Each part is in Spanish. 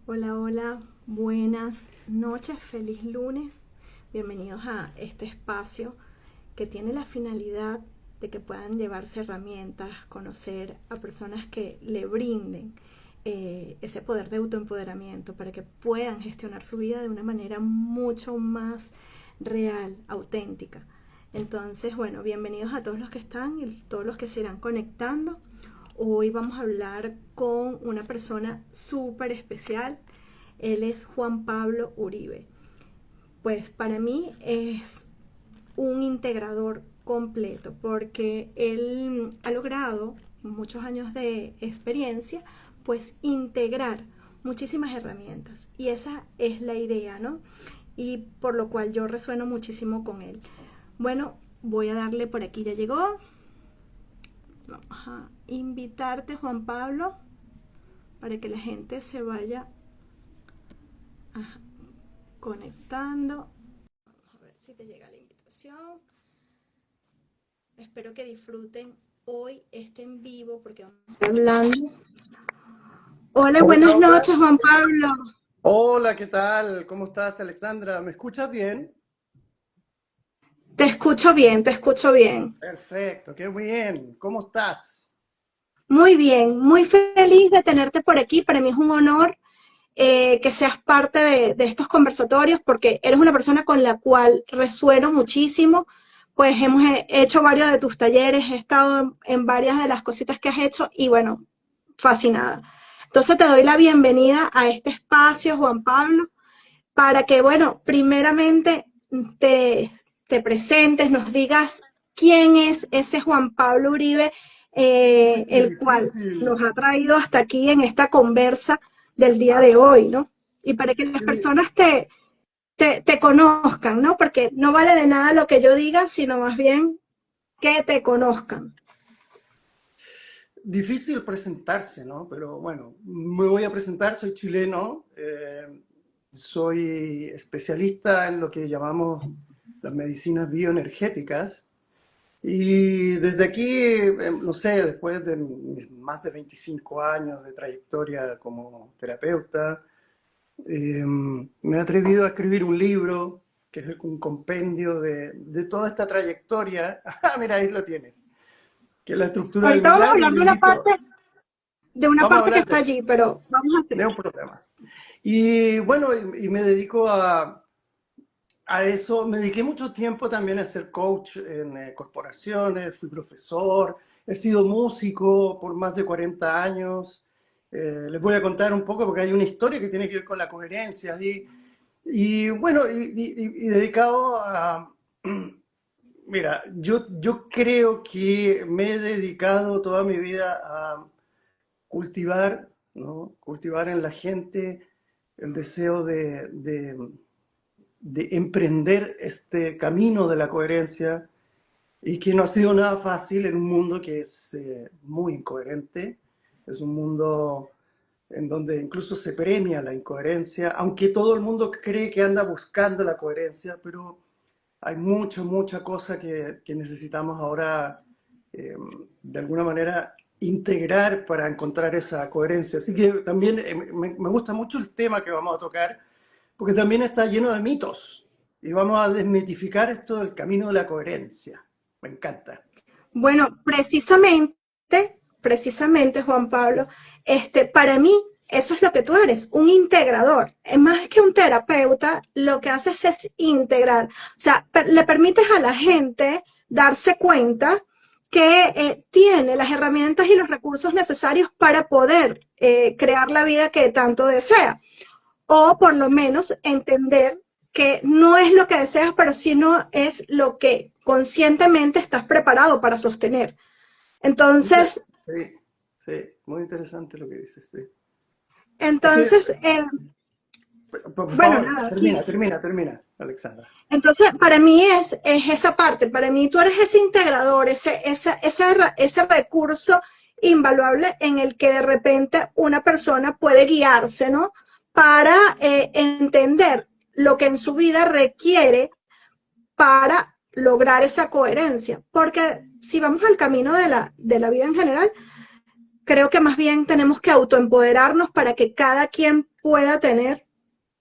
Hola, hola, buenas noches, feliz lunes. Bienvenidos a este espacio que tiene la finalidad de que puedan llevarse herramientas, conocer a personas que le brinden ese poder de autoempoderamiento para que puedan gestionar su vida de una manera mucho más real, auténtica. Entonces, bueno, bienvenidos a todos los que están y todos los que se irán conectando. Hoy vamos a hablar con una persona súper especial. Él es Juan Pablo Uribe. Pues para mí es un integrador completo porque él ha logrado en muchos años de experiencia pues integrar muchísimas herramientas y esa es la idea, ¿no? Y por lo cual yo resueno muchísimo con él. Bueno, voy a darle por aquí, ya llegó. Vamos a invitarte, Juan Pablo, para que la gente se vaya conectando. Vamos a ver si te llega la invitación. Espero que disfruten hoy este en vivo porque vamos a estar hablando. Hola, Hola, buenas hola. noches, Juan Pablo. Hola, ¿qué tal? ¿Cómo estás, Alexandra? ¿Me escuchas bien? Te escucho bien, te escucho bien. Perfecto, qué bien. ¿Cómo estás? Muy bien, muy feliz de tenerte por aquí. Para mí es un honor que seas parte de estos conversatorios porque eres una persona con la cual resueno muchísimo. Pues hemos hecho varios de tus talleres, he estado en varias de las cositas que has hecho y bueno, fascinada. Entonces te doy la bienvenida a este espacio, Juan Pablo, para que, bueno, primeramente te, te presentes, nos digas quién es ese Juan Pablo Uribe, Uy, qué el cual difícil. nos ha traído hasta aquí en esta conversa del día Ah, de hoy, ¿no? Y para que las qué di- personas te conozcan, ¿no? Porque no vale de nada lo que yo diga, sino más bien que te conozcan. Difícil presentarse, ¿no? Pero bueno, me voy a presentar, soy chileno, soy especialista en lo que llamamos las medicinas bioenergéticas y desde aquí, no sé, después de mis más de 25 años de trayectoria como terapeuta, me he atrevido a escribir un libro que es un compendio de toda esta trayectoria. Ah, mira, ahí lo tienes. Que es la estructura del Ahorita vamos a milagro, hablar un librito. de una Vamos a parte que hablar está allí, pero vamos a de seguir. un problema. Y bueno, y me dedico a eso. Me dediqué mucho tiempo también a ser coach en corporaciones, fui profesor, he sido músico por más de 40 años. Les voy a contar un poco porque hay una historia que tiene que ver con la coherencia. Y bueno, y dedicado a... Mira, yo creo que me he dedicado toda mi vida a cultivar, ¿no? Cultivar en la gente el deseo de emprender este camino de la coherencia y que no ha sido nada fácil en un mundo que es muy incoherente, es un mundo en donde incluso se premia la incoherencia, aunque todo el mundo cree que anda buscando la coherencia, pero hay mucha, mucha cosa que necesitamos ahora eh, de alguna manera integrar para encontrar esa coherencia. Así que también me gusta mucho el tema que vamos a tocar, porque también está lleno de mitos y vamos a desmitificar esto del camino de la coherencia. Me encanta. Bueno, precisamente, Juan Pablo, para mí eso es lo que tú eres, un integrador. Más que un terapeuta, lo que haces es integrar. O sea, le permites a la gente darse cuenta que tiene las herramientas y los recursos necesarios para poder crear la vida que tanto desea. O por lo menos entender que no es lo que deseas, pero sí no es lo que conscientemente estás preparado para sostener. Mira, Entonces, sí, sí, muy interesante lo que dices, sí. Es que, entonces, por bueno, favor, nada, termina, sí. termina, termina, Alexandra. Entonces, para mí es esa parte, para mí tú eres ese integrador, ese recurso invaluable en el que de repente una persona puede guiarse, ¿no? Para entender lo que en su vida requiere para lograr esa coherencia. Porque si vamos al camino de la vida en general, creo que más bien tenemos que autoempoderarnos para que cada quien pueda tener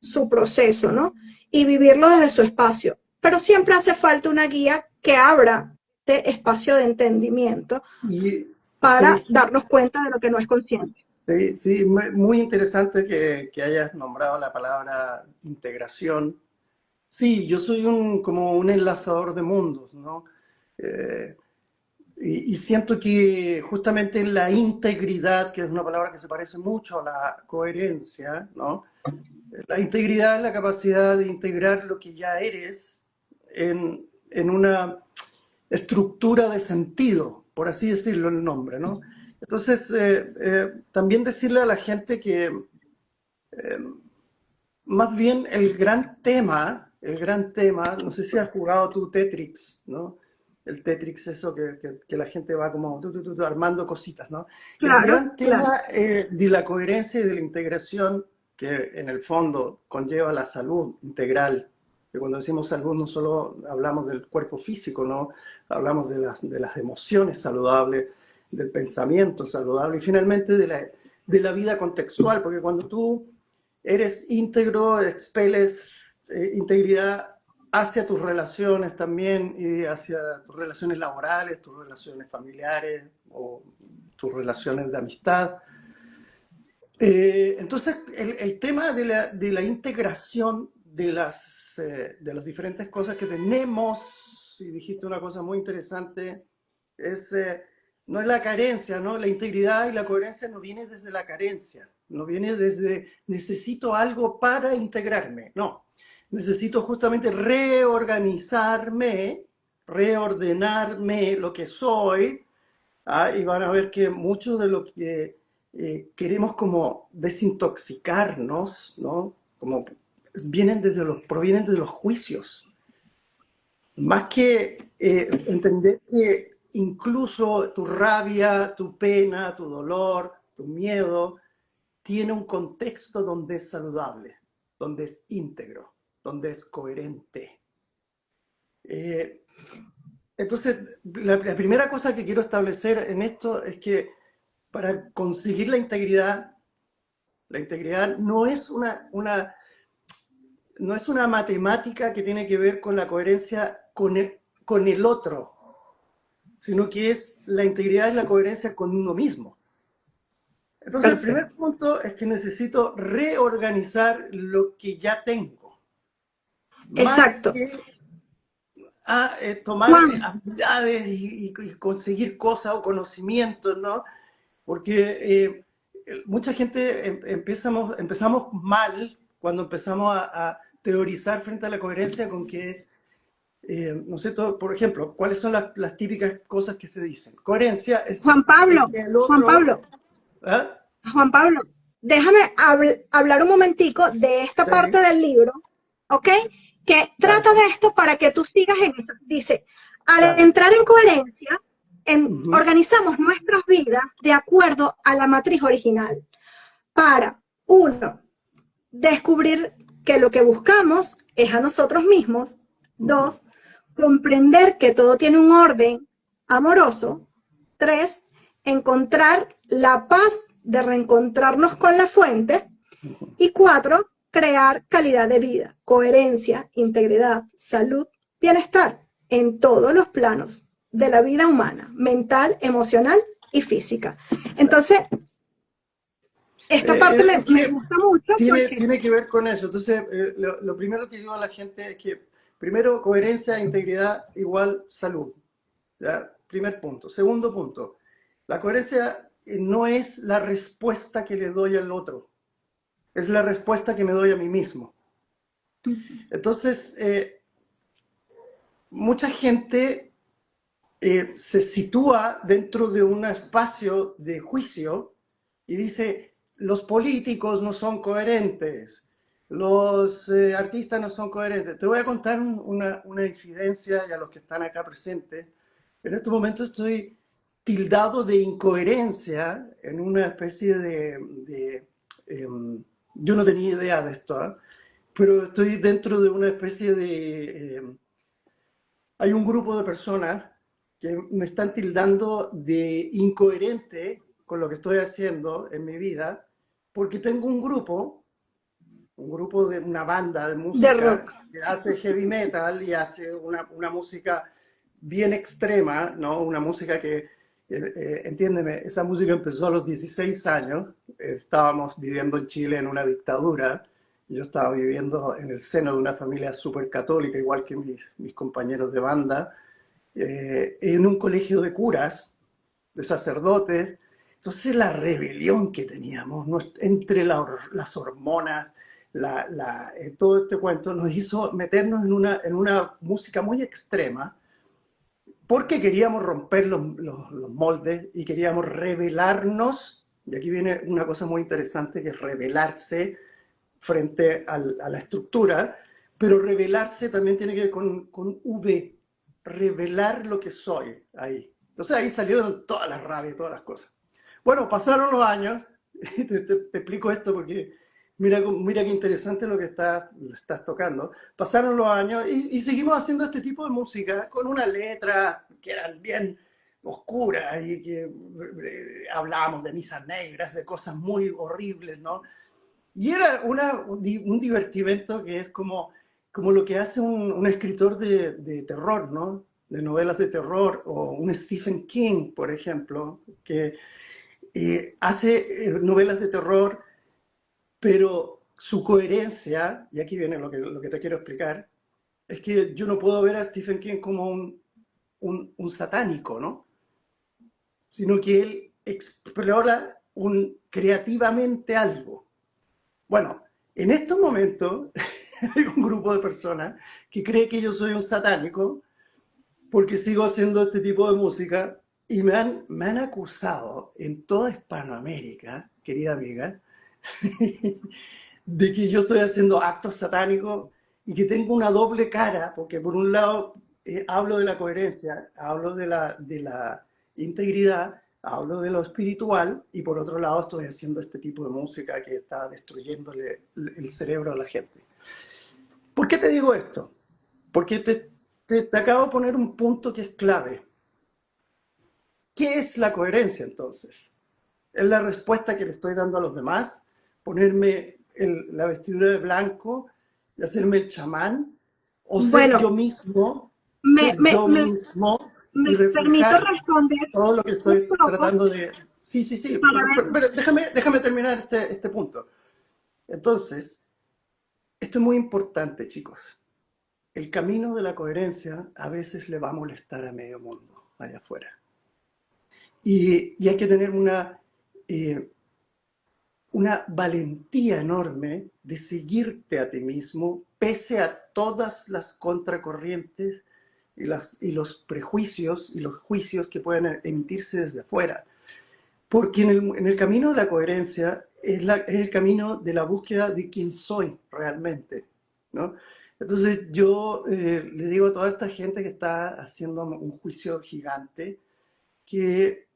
su proceso, ¿no? Y vivirlo desde su espacio. Pero siempre hace falta una guía que abra este espacio de entendimiento Y para sí, darnos cuenta de lo que no es consciente. sí, sí, muy interesante que hayas nombrado la palabra integración. Sí, yo soy como un enlazador de mundos, ¿no? Eh, y siento que justamente la integridad, que es una palabra que se parece mucho a la coherencia, ¿no? La integridad es la capacidad de integrar lo que ya eres en una estructura de sentido, por así decirlo el nombre, ¿no? Entonces, también decirle a la gente que más bien el gran tema, no sé si has jugado tú Tetris, ¿no? El Tetris, eso que la gente va como armando cositas, ¿no? El Claro, gran claro. tema de la coherencia y de la integración, que en el fondo conlleva la salud integral, que cuando decimos salud no solo hablamos del cuerpo físico, ¿no? Hablamos de las emociones saludables, del pensamiento saludable y finalmente de la vida contextual, porque cuando tú eres íntegro, expeles integridad hacia tus relaciones también y hacia tus relaciones laborales, tus relaciones familiares o tus relaciones de amistad. Entonces, el tema de la integración de las diferentes cosas que tenemos, y dijiste una cosa muy interesante, es, no es la carencia, ¿no? La integridad y la coherencia no viene desde la carencia, no viene desde necesito algo para integrarme, no. Necesito justamente reorganizarme, reordenarme lo que soy. Y van a ver que mucho de lo que queremos como desintoxicarnos, ¿no? Como provienen de los juicios. Más que entender que incluso tu rabia, tu pena, tu dolor, tu miedo, tiene un contexto donde es saludable, donde es íntegro, donde es coherente. Eh, entonces, la primera cosa que quiero establecer en esto es que para conseguir la integridad no es una matemática que tiene que ver con la coherencia con el otro, sino que es la integridad y la coherencia con uno mismo. Entonces, el primer Perfecto. punto es que necesito reorganizar lo que ya tengo, más Exacto. que tomar Juan, habilidades y conseguir cosas o conocimientos, ¿no? Porque mucha gente empezamos mal cuando empezamos a teorizar frente a la coherencia con que es, no sé, por ejemplo, ¿cuáles son las típicas cosas que se dicen? Coherencia es que el Juan otro, Pablo, ¿ah? Juan Pablo, déjame hablar un momentico de esta parte Sí, del libro, ¿ok? Que dale, trata de esto para que tú sigas en esto. Dice, al dale. entrar en coherencia, Ujú. organizamos nuestras vidas de acuerdo a la matriz original para, uno, descubrir que lo que buscamos es a nosotros mismos. Ujú. Dos, comprender que todo tiene un orden amoroso. Tres, encontrar la paz de reencontrarnos con la fuente. Ujú. Y cuatro, crear calidad de vida, coherencia, integridad, salud, bienestar en todos los planos de la vida humana, mental, emocional y física. Entonces, esta parte Es me que gusta mucho porque tiene que ver con eso. Entonces, lo primero que digo a la gente es que, primero, coherencia e integridad igual salud. ¿Ya? Primer punto. Segundo punto, la coherencia no es la respuesta que le doy al otro, es la respuesta que me doy a mí mismo. Entonces, mucha gente se sitúa dentro de un espacio de juicio y dice, los políticos no son coherentes, los artistas no son coherentes. Te voy a contar una infidencia y a los que están acá presentes. En este momento estoy tildado de incoherencia en una especie yo no tenía idea de esto, ¿eh? Pero estoy dentro de una especie hay un grupo de personas que me están tildando de incoherente con lo que estoy haciendo en mi vida, porque tengo un grupo de una banda de De música rock. que hace heavy metal y hace una música bien extrema, ¿no? Una música que, entiéndeme, esa música empezó a los 16 años, estábamos viviendo en Chile en una dictadura, yo estaba viviendo en el seno de una familia súper católica, igual que mis compañeros de banda, en un colegio de curas, de sacerdotes. Entonces la rebelión que teníamos entre las hormonas, todo este cuento, nos hizo meternos en una música muy extrema, porque queríamos romper los moldes y queríamos rebelarnos. Y aquí viene una cosa muy interesante, que es rebelarse frente a la estructura, pero revelarse también tiene que ver con V, revelar lo que soy ahí. Entonces ahí salieron todas las rabias, todas las cosas. Bueno, pasaron los años, te explico esto porque mira qué interesante lo que estás tocando. Pasaron los años y seguimos haciendo este tipo de música con una letra que eran bien oscuras y que hablábamos de misas negras, de cosas muy horribles, ¿no? Y era un divertimento que es como lo que hace un escritor de terror, ¿no? De novelas de terror, o un Stephen King, por ejemplo, que hace novelas de terror, pero su coherencia, y aquí viene lo que te quiero explicar, es que yo no puedo ver a Stephen King como un satánico, ¿no? Sino que él explora creativamente algo. Bueno, en estos momentos hay un grupo de personas que cree que yo soy un satánico porque sigo haciendo este tipo de música y me han acusado en toda Hispanoamérica, querida amiga, de que yo estoy haciendo actos satánicos y que tengo una doble cara, porque por un lado hablo de la coherencia, hablo de la integridad, hablo de lo espiritual, y por otro lado estoy haciendo este tipo de música que está destruyéndole el cerebro a la gente. ¿Por qué te digo esto? Porque te acabo de poner un punto que es clave. ¿Qué es la coherencia entonces? ¿Es la respuesta que le estoy dando a los demás? ¿Ponerme la vestidura de blanco y hacerme el chamán? ¿O Bueno, me, ser me, yo me, mismo me y permito reflejar responder todo lo que un estoy poco tratando de... Sí, sí, sí, para ver. pero déjame terminar este punto. Entonces, esto es muy importante, chicos. El camino de la coherencia a veces le va a molestar a medio mundo allá afuera. Y hay que tener eh, una valentía enorme de seguirte a ti mismo, pese a todas las contracorrientes y los prejuicios y los juicios que pueden emitirse desde afuera. Porque en el camino de la coherencia es el camino de la búsqueda de quién soy realmente, ¿no? Entonces yo le digo a toda esta gente que está haciendo un juicio gigante que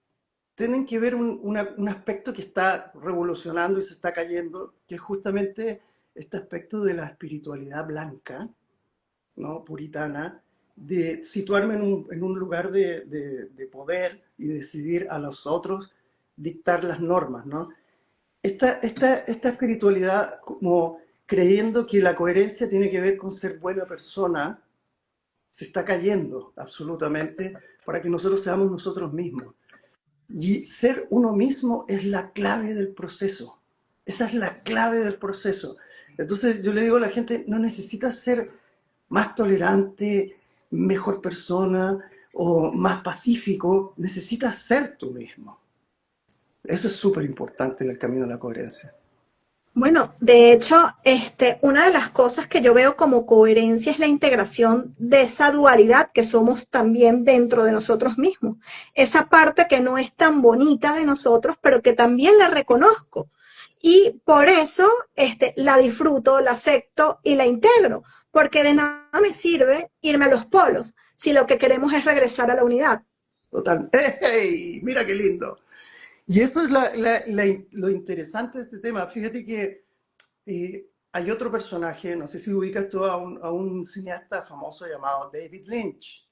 tienen que ver un aspecto que está revolucionando y se está cayendo, que es justamente este aspecto de la espiritualidad blanca, ¿no? Puritana, de situarme en un lugar de poder y decidir a los otros dictar las normas, ¿no? Esta espiritualidad, como creyendo que la coherencia tiene que ver con ser buena persona, se está cayendo absolutamente para que nosotros seamos nosotros mismos. Y ser uno mismo es la clave del proceso. Esa es la clave del proceso. Entonces yo le digo a la gente, no necesitas ser más tolerante, mejor persona o más pacífico, necesitas ser tú mismo. Eso es súper importante en el camino de la coherencia. Bueno, de hecho, una de las cosas que yo veo como coherencia es la integración de esa dualidad que somos también dentro de nosotros mismos. Esa parte que no es tan bonita de nosotros, pero que también la reconozco. Y por eso, la disfruto, la acepto y la integro, porque de nada me sirve irme a los polos si lo que queremos es regresar a la unidad. Total. ¡Hey! Mira qué lindo. Y eso es lo interesante de este tema. Fíjate que hay otro personaje, no sé si ubicas tú a un cineasta famoso llamado David Lynch.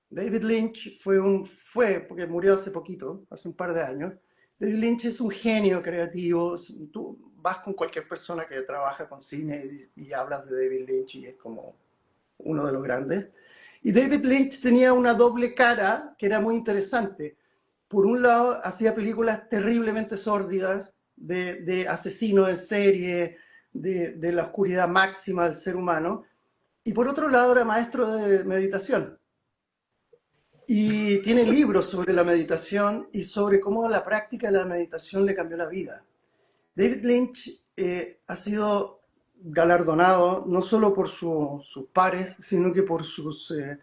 David Lynch fue, porque murió hace poquito, hace un par de años, David Lynch es un genio creativo. Tú vas con cualquier persona que trabaja con cine y hablas de David Lynch y es como uno de los grandes. Y David Lynch tenía una doble cara que era muy interesante. Por un lado, hacía películas terriblemente sórdidas de asesinos en serie, de la oscuridad máxima del ser humano. Y por otro lado, era maestro de meditación. Y tiene libros sobre la meditación y sobre cómo la práctica de la meditación le cambió la vida. David Lynch ha sido galardonado no solo por sus pares, sino que por sus, eh,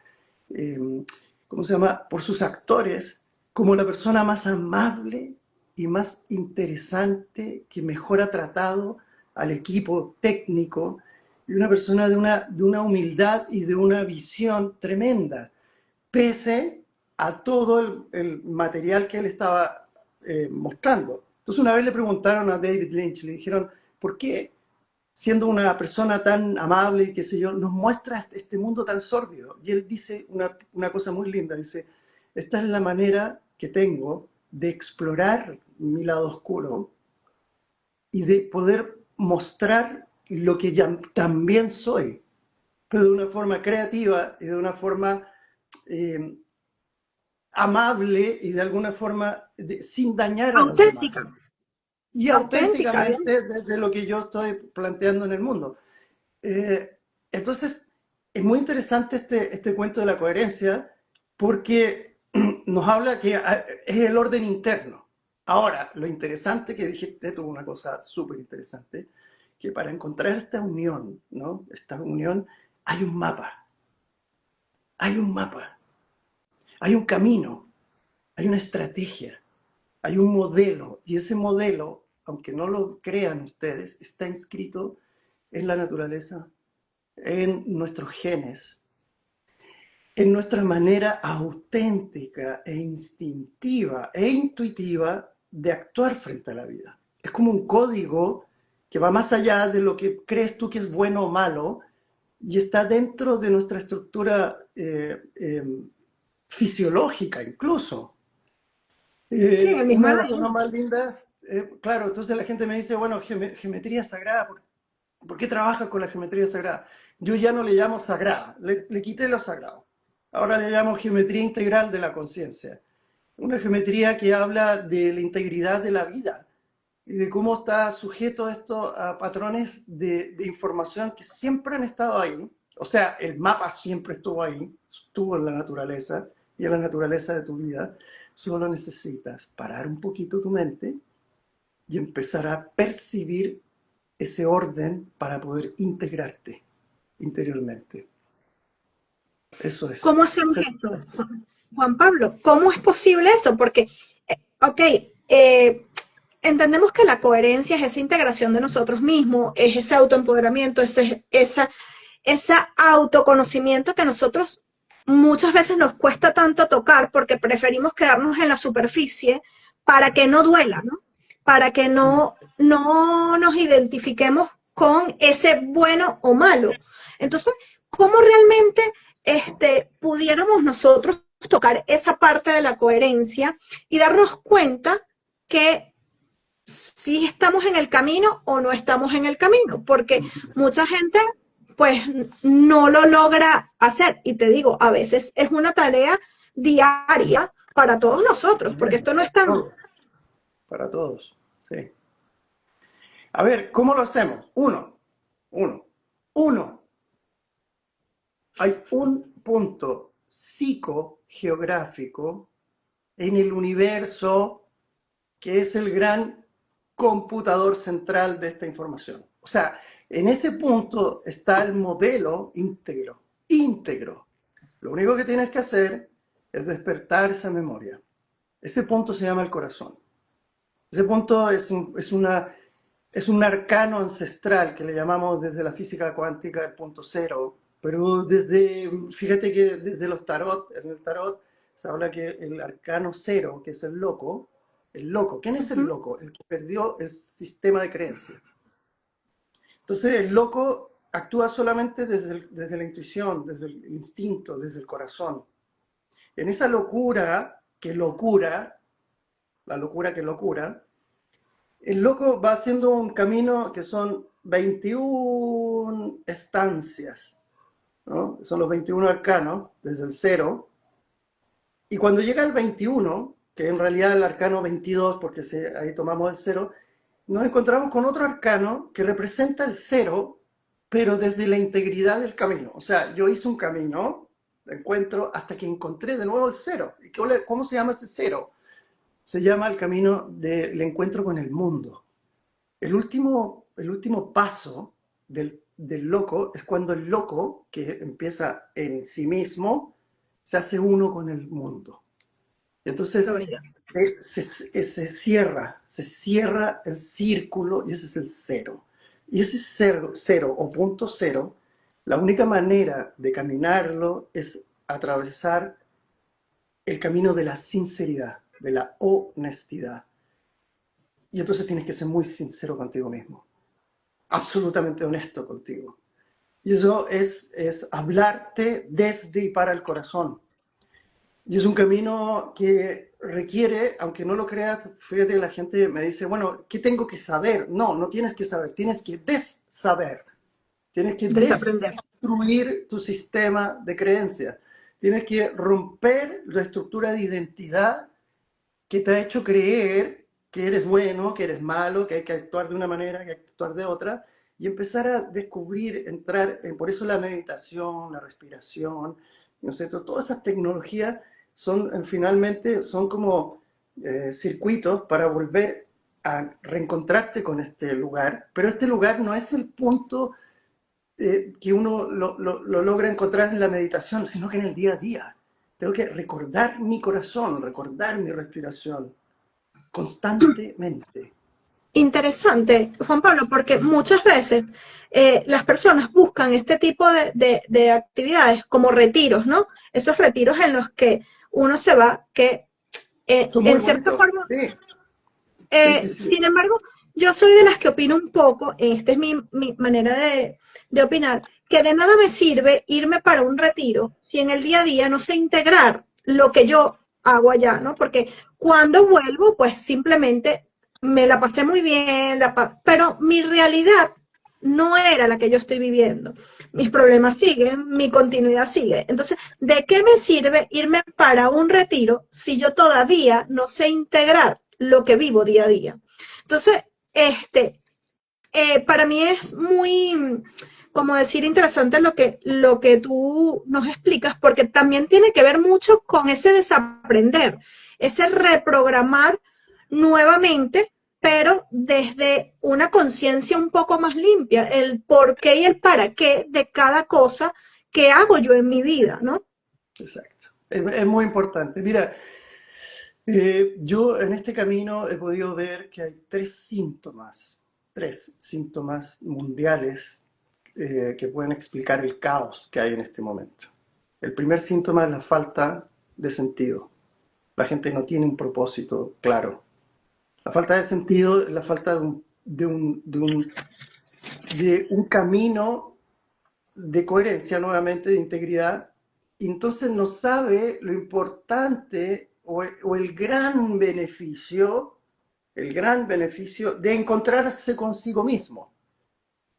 ¿cómo se llama? Por sus actores, como la persona más amable y más interesante que mejor ha tratado al equipo técnico y una persona de una humildad y de una visión tremenda, pese a todo el material que él estaba mostrando. Entonces una vez le preguntaron a David Lynch, le dijeron, ¿por qué siendo una persona tan amable y qué sé yo, nos muestra este mundo tan sórdido? Y él dice una cosa muy linda, dice, esta es la manera que tengo de explorar mi lado oscuro y de poder mostrar lo que ya también soy, pero de una forma creativa y de una forma eh, amable y de alguna forma sin dañar a los Auténtica, demás. Y auténtica, ¿bien? auténticamente desde lo que yo estoy planteando en el mundo. Entonces, es muy interesante este cuento de la coherencia porque nos habla que es el orden interno. Ahora, lo interesante que dijiste, tú una cosa súper interesante, que para encontrar esta unión, ¿no? Esta unión, hay un mapa, hay un mapa, hay un camino, hay una estrategia, hay un modelo, y ese modelo, aunque no lo crean ustedes, está inscrito en la naturaleza, en nuestros genes, en nuestra manera auténtica e instintiva e intuitiva de actuar frente a la vida. Es como un código que va más allá de lo que crees tú que es bueno o malo y está dentro de nuestra estructura fisiológica incluso. Sí, el mismo Una de las ADN. cosas más lindas, claro, entonces la gente me dice, bueno, geometría sagrada, ¿por qué trabajas con la geometría sagrada? Yo ya no le llamo sagrada, le quité lo sagrado. Ahora le llamo geometría integral de la conciencia. Una geometría que habla de la integridad de la vida y de cómo está sujeto esto a patrones de información que siempre han estado ahí. O sea, el mapa siempre estuvo ahí, estuvo en la naturaleza y en la naturaleza de tu vida. Solo necesitas parar un poquito tu mente y empezar a percibir ese orden para poder integrarte interiormente. Eso es. ¿Cómo hacemos esto, Juan Pablo? ¿Cómo es posible eso? Porque, ok, entendemos que la coherencia es esa integración de nosotros mismos, es ese autoempoderamiento, ese autoconocimiento que nosotros muchas veces nos cuesta tanto tocar porque preferimos quedarnos en la superficie para que no duela, ¿no? Para que no nos identifiquemos con ese bueno o malo. Entonces, ¿cómo realmente pudiéramos nosotros tocar esa parte de la coherencia y darnos cuenta que si estamos en el camino o no estamos en el camino? Porque mucha gente pues no lo logra hacer. Y te digo, a veces es una tarea diaria para todos nosotros, porque esto no es tan... Todos, para todos. Sí. A ver, ¿cómo lo hacemos? Uno. Hay un punto psicogeográfico en el universo que es el gran computador central de esta información. O sea, en ese punto está el modelo íntegro, íntegro. Lo único que tienes que hacer es despertar esa memoria. Ese punto se llama el corazón. Ese punto es un arcano ancestral que le llamamos desde la física cuántica el punto cero, pero fíjate que desde los tarot, en el tarot se habla que el arcano cero, que es el loco, ¿quién es el Ujú. loco? El que perdió el sistema de creencia. Entonces el loco actúa solamente desde la intuición, desde el instinto, desde el corazón. En esa locura, que locura, la locura que locura, el loco va haciendo un camino que son 21 estancias, ¿no? Son los 21 arcanos, desde el cero. Y cuando llega el 21, que en realidad es el arcano 22, porque ahí tomamos el cero, nos encontramos con otro arcano que representa el cero, pero desde la integridad del camino. O sea, yo hice un camino, de encuentro, hasta que encontré de nuevo el cero. ¿Y cómo se llama ese cero? Se llama el camino del encuentro con el mundo. El último paso del loco es cuando el loco, que empieza en sí mismo, se hace uno con el mundo. Y entonces se cierra el círculo y ese es el cero. Y ese cero o punto cero, la única manera de caminarlo es atravesar el camino de la sinceridad, de la honestidad. Y entonces tienes que ser muy sincero contigo mismo, absolutamente honesto contigo. Y eso es hablarte desde y para el corazón. Y es un camino que requiere, aunque no lo creas, fíjate, la gente me dice, bueno, ¿qué tengo que saber? No, no tienes que saber, tienes que desaber. Tienes que Desaprender. destruir tu sistema de creencias. Tienes que romper la estructura de identidad que te ha hecho creer que eres bueno, que eres malo, que hay que actuar de una manera, que hay que actuar de otra, y empezar a descubrir, entrar, por eso la meditación, la respiración, ¿no es cierto? Todas esas tecnologías finalmente son como circuitos para volver a reencontrarte con este lugar, pero este lugar no es el punto que uno lo logra encontrar en la meditación, sino que en el día a día. Tengo que recordar mi corazón, recordar mi respiración constantemente. Interesante, Juan Pablo, porque muchas veces las personas buscan este tipo de actividades como retiros, ¿no? Esos retiros en los que uno se va, que Son muy en cierta bonitos. forma, Sí, sí, sí, sí. sin embargo, yo soy de las que opino un poco, esta es mi manera de opinar, que de nada me sirve irme para un retiro si en el día a día no sé integrar lo que yo hago allá, ¿no? Porque cuando vuelvo, pues simplemente me la pasé muy bien, pero mi realidad no era la que yo estoy viviendo. Mis problemas siguen, mi continuidad sigue. Entonces, ¿de qué me sirve irme para un retiro si yo todavía no sé integrar lo que vivo día a día? Entonces, para mí es muy, como decir, interesante lo que tú nos explicas, porque también tiene que ver mucho con ese desaprender, ese reprogramar nuevamente, pero desde una conciencia un poco más limpia, el por qué y el para qué de cada cosa que hago yo en mi vida, ¿no? Exacto. Es muy importante. Mira, yo en este camino he podido ver que hay tres síntomas mundiales que pueden explicar el caos que hay en este momento. El primer síntoma es la falta de sentido. La gente no tiene un propósito claro. La falta de sentido es la falta de un camino de coherencia, nuevamente, de integridad, y entonces no sabe lo importante o el gran beneficio de encontrarse consigo mismo.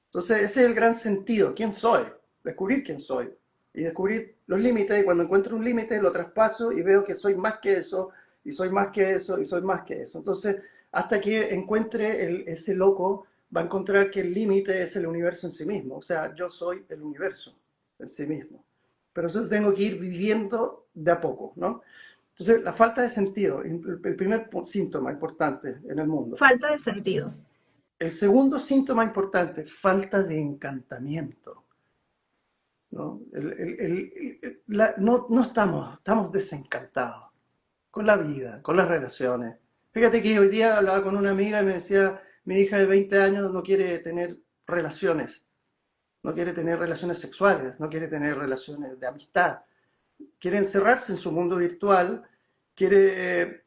Entonces ese es el gran sentido, ¿quién soy? Descubrir quién soy y descubrir los límites, y cuando encuentro un límite lo traspaso y veo que soy más que eso, y soy más que eso, y soy más que eso. Entonces, hasta que encuentre ese loco, va a encontrar que el límite es el universo en sí mismo. O sea, yo soy el universo en sí mismo. Pero eso tengo que ir viviendo de a poco, ¿no? Entonces, la falta de sentido, el primer síntoma importante en el mundo. Falta de sentido. El segundo síntoma importante, falta de encantamiento. ¿No? No estamos desencantados con la vida, con las relaciones. Fíjate que hoy día hablaba con una amiga y me decía, mi hija de 20 años no quiere tener relaciones, no quiere tener relaciones sexuales, no quiere tener relaciones de amistad, quiere encerrarse en su mundo virtual, quiere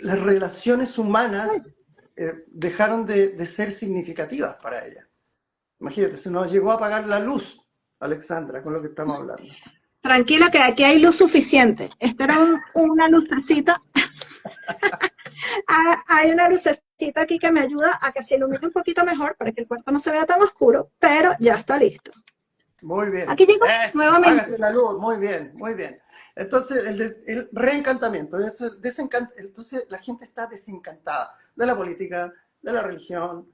las relaciones humanas dejaron de ser significativas para ella. Imagínate, se nos llegó a apagar la luz, Alexandra, con lo que estamos hablando. tranquila que aquí hay luz suficiente. Esta era una lucecita. Hay una lucecita aquí que me ayuda a que se ilumine un poquito mejor para que el cuarto no se vea tan oscuro, pero ya está listo. Muy bien. Aquí llego Eso, nuevamente. hágase la luz. Muy bien, muy bien. Entonces, el reencantamiento. Entonces, la gente está desencantada de la política, de la religión,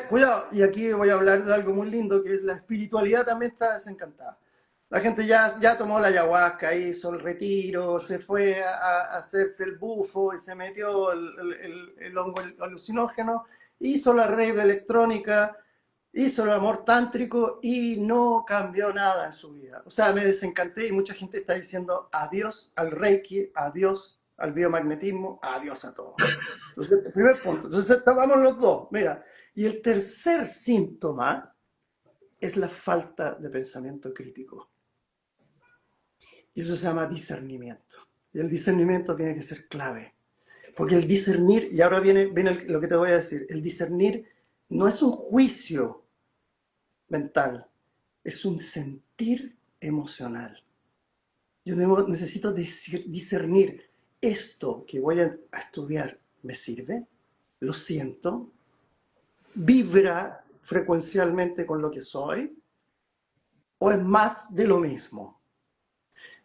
Cuidado, y aquí voy a hablar de algo muy lindo, que es la espiritualidad también está desencantada. La gente ya tomó la ayahuasca, hizo el retiro, se fue a hacerse el bufo y se metió el hongo alucinógeno, hizo la rave electrónica, hizo el amor tántrico y no cambió nada en su vida. O sea, me desencanté y mucha gente está diciendo adiós al Reiki, adiós al biomagnetismo, adiós a todo. Entonces, el primer punto. Entonces, vamos los dos. Mira, y el tercer síntoma es la falta de pensamiento crítico. Y eso se llama discernimiento. Y el discernimiento tiene que ser clave. Porque el discernir, y ahora viene lo que te voy a decir, el discernir no es un juicio mental, es un sentir emocional. Yo necesito discernir, esto que voy a estudiar, ¿me sirve? ¿Lo siento? ¿Vibra frecuencialmente con lo que soy? ¿O es más de lo mismo?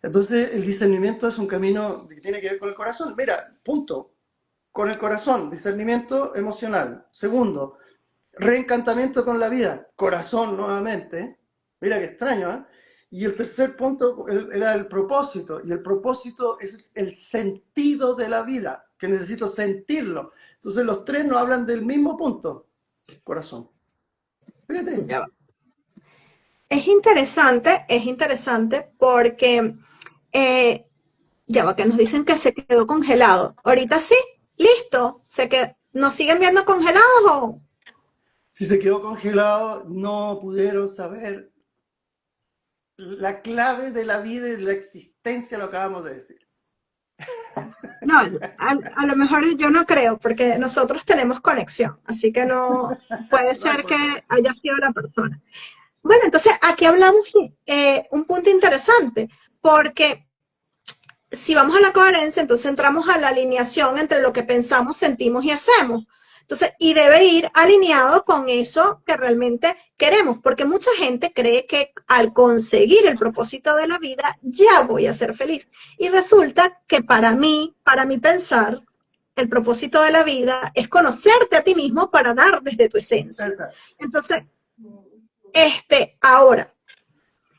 Entonces, el discernimiento es un camino que tiene que ver con el corazón. Mira, punto. Con el corazón, discernimiento emocional. Segundo, reencantamiento con la vida, corazón nuevamente. Mira qué extraño, ¿eh? Y el tercer punto era el propósito. Y el propósito es el sentido de la vida, que necesito sentirlo. Entonces, los tres nos hablan del mismo punto, corazón. Fíjate. Ya va. Es interesante porque ya va, que nos dicen que se quedó congelado. Ahorita sí, listo. ¿Nos siguen viendo congelados o? Si se quedó congelado, no pudieron saber la clave de la vida y de la existencia, lo acabamos de decir. No, a lo mejor yo no creo, porque nosotros tenemos conexión, así que no puede No hay ser que problema. haya sido la persona. Bueno, entonces aquí hablamos un punto interesante, porque si vamos a la coherencia, entonces entramos a la alineación entre lo que pensamos, sentimos y hacemos. Entonces, y debe ir alineado con eso que realmente queremos, porque mucha gente cree que al conseguir el propósito de la vida, ya voy a ser feliz. Y resulta que para mí pensar, el propósito de la vida es conocerte a ti mismo para dar desde tu esencia. Exacto. Entonces, ahora,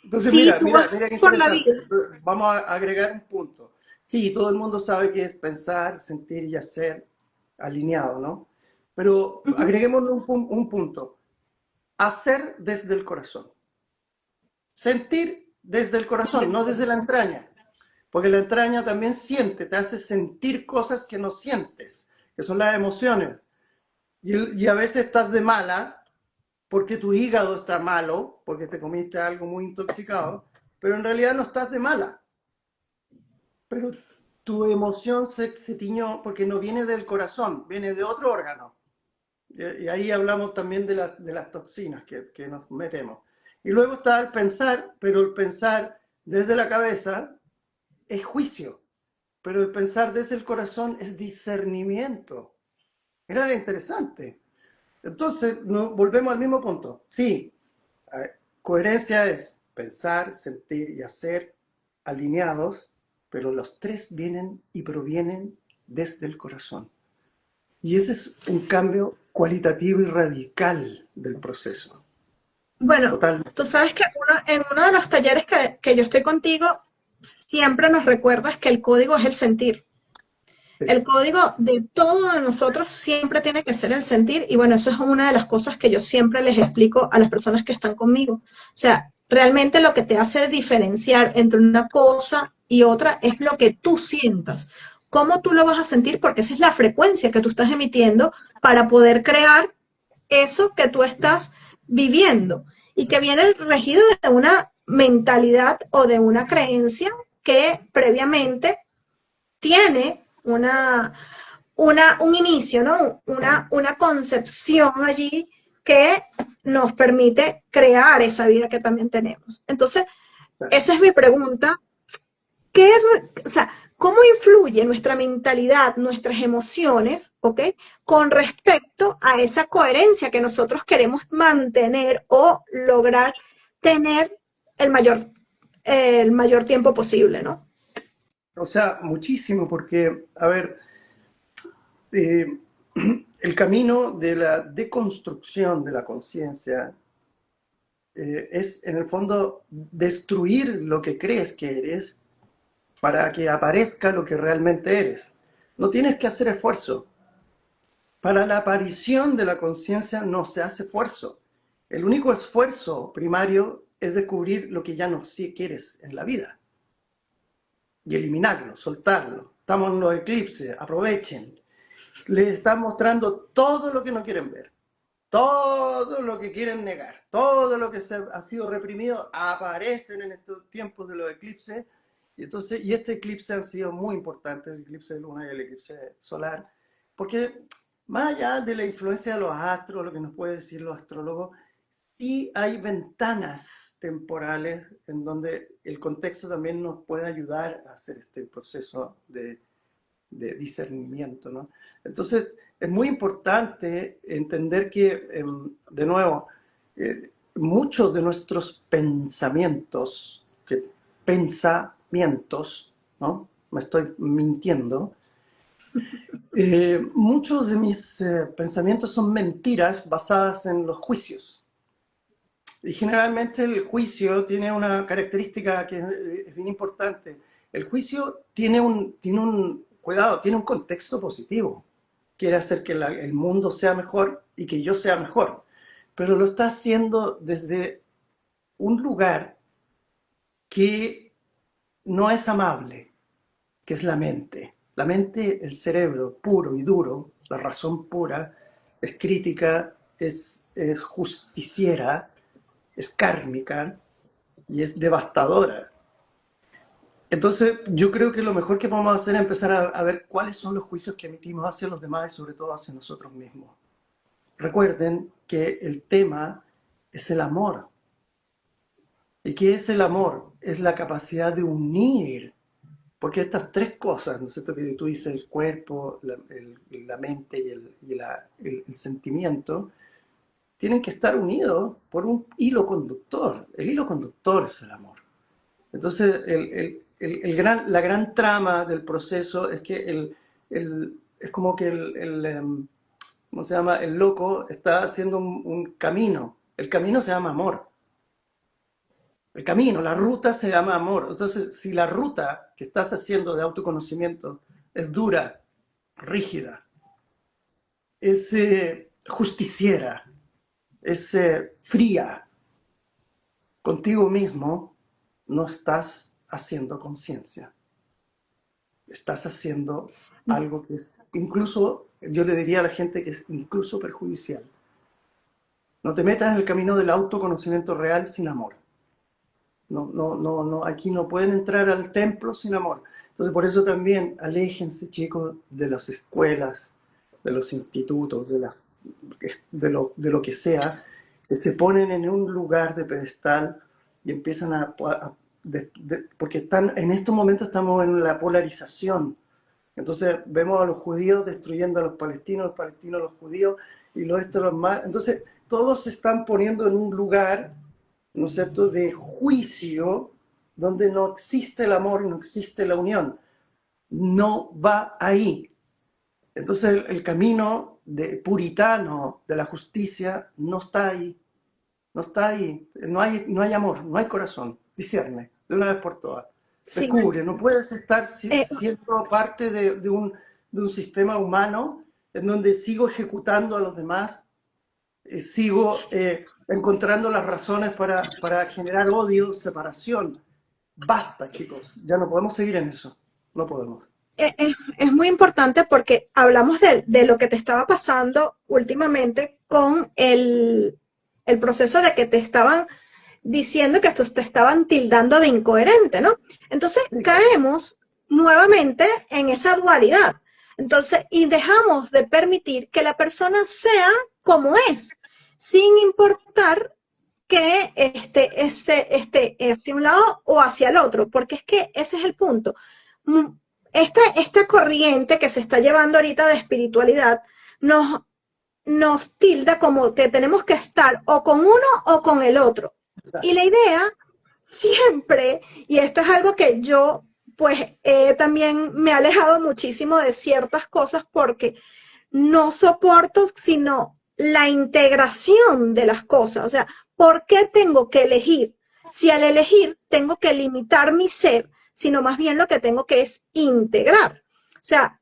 Entonces, si mira, tú mira, vas mira qué por la interesante. vida, Vamos a agregar un punto. Sí, todo el mundo sabe que es pensar, sentir y hacer alineado, ¿no? Pero agreguemos un punto. Hacer desde el corazón. Sentir desde el corazón, no desde la entraña. Porque la entraña también siente, te hace sentir cosas que no sientes, que son las emociones. Y a veces estás de mala porque tu hígado está malo, porque te comiste algo muy intoxicado, pero en realidad no estás de mala. Pero tu emoción se tiñó porque no viene del corazón, viene de otro órgano. Y ahí hablamos también de las toxinas que nos metemos. Y luego está el pensar, pero el pensar desde la cabeza es juicio, pero el pensar desde el corazón es discernimiento. Era interesante. Entonces, volvemos al mismo punto. Sí, coherencia es pensar, sentir y hacer alineados, pero los tres vienen y provienen desde el corazón. Y ese es un cambio cualitativo y radical del proceso. bueno, Totalmente. tú sabes que en uno de los talleres que yo estoy contigo, siempre nos recuerdas que el código es el sentir. Sí. El código de todos nosotros siempre tiene que ser el sentir y bueno, eso es una de las cosas que yo siempre les explico a las personas que están conmigo. O sea, realmente lo que te hace diferenciar entre una cosa y otra es lo que tú sientas. ¿Cómo tú lo vas a sentir? Porque esa es la frecuencia que tú estás emitiendo para poder crear eso que tú estás viviendo y que viene regido de una mentalidad o de una creencia que previamente tiene un inicio, ¿no? Una concepción allí que nos permite crear esa vida que también tenemos. Entonces, esa es mi pregunta. O sea, ¿cómo influye nuestra mentalidad, nuestras emociones, ¿ok? Con respecto a esa coherencia que nosotros queremos mantener o lograr tener el mayor, el mayor tiempo posible, ¿no? O sea, muchísimo, porque, a ver, eh, el camino de la deconstrucción de la conciencia es, en el fondo, destruir lo que crees que eres para que aparezca lo que realmente eres. No tienes que hacer esfuerzo. Para la aparición de la conciencia no se hace esfuerzo. El único esfuerzo primario es descubrir lo que ya no sí quieres en la vida y eliminarlo, soltarlo. Estamos en los eclipses, aprovechen. Les están mostrando todo lo que no quieren ver, todo lo que quieren negar, todo lo que ha sido reprimido aparecen en estos tiempos de los eclipses. Y, entonces, y este eclipse han sido muy importantes, el eclipse de luna y el eclipse solar, porque más allá de la influencia de los astros, lo que nos puede decir los astrólogos, sí hay ventanas temporales en donde el contexto también nos puede ayudar a hacer este proceso de discernimiento, ¿no? Entonces, es muy importante entender que, de nuevo, muchos de nuestros pensamientos, pensamientos, ¿no? Me estoy mintiendo. Muchos de mis pensamientos son mentiras basadas en los juicios. Y generalmente el juicio tiene una característica que es bien importante. El juicio cuidado, tiene un contexto positivo. Quiere hacer que el mundo sea mejor y que yo sea mejor. Pero lo está haciendo desde un lugar que no es amable, que es la mente. La mente, el cerebro puro y duro, la razón pura, es crítica, es justiciera, es kármica y es devastadora. Entonces, yo creo que lo mejor que podemos hacer es empezar a ver cuáles son los juicios que emitimos hacia los demás y sobre todo hacia nosotros mismos. Recuerden que el tema es el amor. ¿Y qué es el amor? Es la capacidad de unir. Porque estas tres cosas, ¿no es cierto? Que tú dices, el cuerpo, la mente y el sentimiento, tienen que estar unidos por un hilo conductor. El hilo conductor es el amor. Entonces, la gran trama del proceso es que es como que ¿cómo se llama? El loco está haciendo un camino. El camino se llama amor. El camino, la ruta se llama amor. Entonces, si la ruta que estás haciendo de autoconocimiento es dura, rígida, es justiciera, es fría contigo mismo, no estás haciendo conciencia. Estás haciendo algo que es incluso, yo le diría a la gente que es incluso perjudicial. No te metas en el camino del autoconocimiento real sin amor. No, no, no, no, aquí no pueden entrar al templo sin amor. Entonces, por eso también aléjense, chicos, de las escuelas, de los institutos, de lo que sea, que se ponen en un lugar de pedestal y empiezan porque en estos momentos estamos en la polarización. Entonces vemos a los judíos destruyendo a los palestinos a los judíos, y los más. Entonces todos se están poniendo en un lugar, ¿no es cierto?, de juicio, donde no existe el amor, no existe la unión. No va ahí. Entonces el camino puritano de la justicia no está ahí. No está ahí. No hay amor, no hay corazón. Discierne de una vez por todas. Sí. Descubre, no puedes estar Eh, siendo parte de un sistema humano en donde sigo ejecutando a los demás, sigo encontrando las razones para generar odio, separación. Basta, chicos, ya no podemos seguir en eso. No podemos. es muy importante porque hablamos de lo que te estaba pasando últimamente con el proceso de que te estaban diciendo que estos te estaban tildando de incoherente, ¿no? Entonces Sí, caemos nuevamente en esa dualidad. Entonces, y dejamos de permitir que la persona sea como es, sin importar que esté hacia un lado o hacia el otro, porque es que ese es el punto. Mm, esta corriente que se está llevando ahorita de espiritualidad nos, nos tilda como que tenemos que estar o con uno o con el otro. Y la idea siempre, y esto es algo que yo pues también me he alejado muchísimo de ciertas cosas porque no soporto sino la integración de las cosas. O sea, ¿por qué tengo que elegir? Si al elegir tengo que limitar mi ser, sino más bien lo que tengo que es integrar. O sea,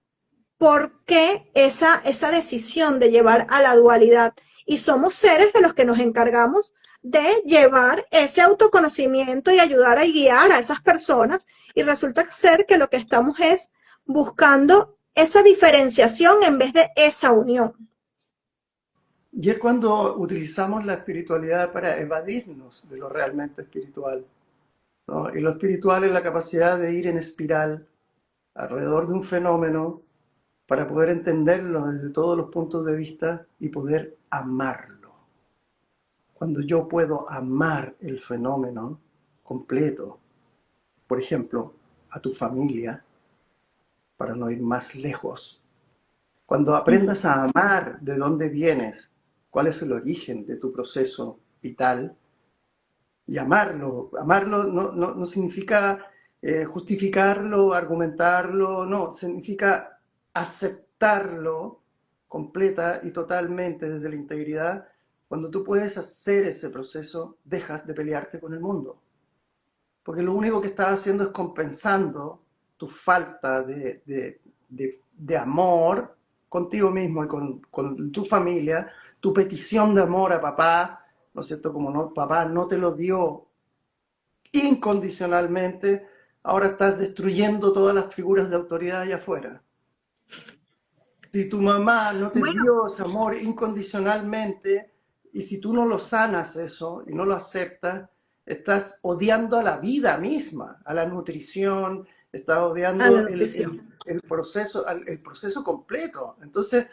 ¿por qué esa decisión de llevar a la dualidad? Y somos seres de los que nos encargamos de llevar ese autoconocimiento y ayudar a guiar a esas personas. Y resulta ser que lo que estamos es buscando esa diferenciación en vez de esa unión. Y es cuando utilizamos la espiritualidad para evadirnos de lo realmente espiritual, ¿no? Y lo espiritual es la capacidad de ir en espiral alrededor de un fenómeno para poder entenderlo desde todos los puntos de vista y poder amarlo. Cuando yo puedo amar el fenómeno completo, por ejemplo, a tu familia, para no ir más lejos, cuando aprendas a amar de dónde vienes, cuál es el origen de tu proceso vital, y amarlo, amarlo no significa justificarlo, argumentarlo, no, significa aceptarlo completa y totalmente desde la integridad. Cuando tú puedes hacer ese proceso, dejas de pelearte con el mundo. Porque lo único que estás haciendo es compensando tu falta de amor contigo mismo y con tu familia, tu petición de amor a papá, ¿no es cierto? Como no, papá no te lo dio incondicionalmente, ahora estás destruyendo todas las figuras de autoridad allá afuera. Si tu mamá no te Bueno, dio ese amor incondicionalmente, y si tú no lo sanas eso y no lo aceptas, estás odiando a la vida misma, a la nutrición, estás a la odiando nutrición. el proceso completo. Entonces,